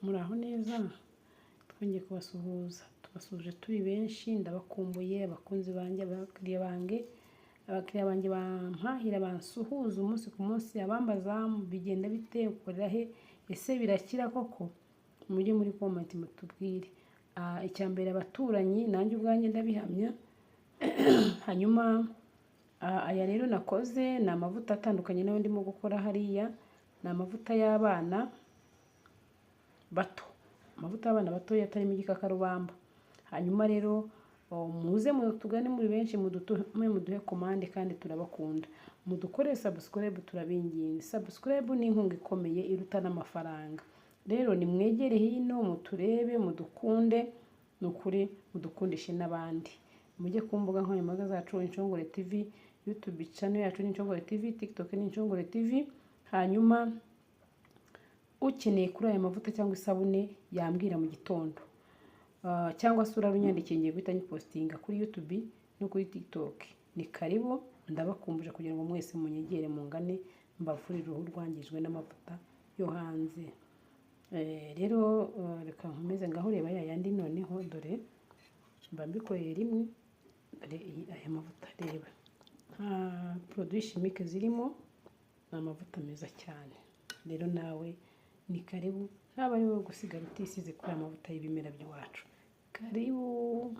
muraho neza, twongeye kubasuhuza, tubasuje turi benshi, ndabakumbuye abakunzi banjye, abakiriya banjye bampahira bansuhuza umunsi ku munsi, abambaza bigenda bite, ukorera he, ese birakira koko? Mujye muri comment mutubwire. Icya mbere abaturanyi nanjye ubwanjye ndabihamya. Hanyuma aya rero nakoze ni amavuta atandukanye nayo ndimo gukora hariya, ni amavuta y'abana bato, amavuta y'abana bato yatarimo igikakarubamba. Hanyuma rero muze mutugane muri benshi, muduhe komande kandi turabakunda, mudukore subscribe turabinginze. Subscribe ni inkunga ikomeye iruta n'amafaranga. Rero nimwegere hino muturebe, mudukunde, nukuri mudukundishe n'abandi. Mujye ku mbuga nkoranyambaga zacu Inshongore TV, YouTube channel yacu ni Inshongore TV, TikTok ni Inshongore TV. Hanyuma ukeneye kuri aya mavuta cyangwa isabune yambwira mu gitondo, cyangwa se urarunyandikiye ngiye guhita nyipostinga kuri YouTube no kuri TikTok. Ni karibu, ndabakumbuje kugira ngo mwese munyegere mungane mbavurire uruhu rwangijwe n'amavuta yo hanze. Rero reka nkomeze ngaho reba yandi noneho, dore mba mbikoreye rimwe, dore aya mavuta reba nta produit chimique zirimo, ni amavuta meza cyane. Rero nawe ni karibu, naba ari wowe gusigara utisize kuri amavuta y'ibimera by'iwacu. Karibu.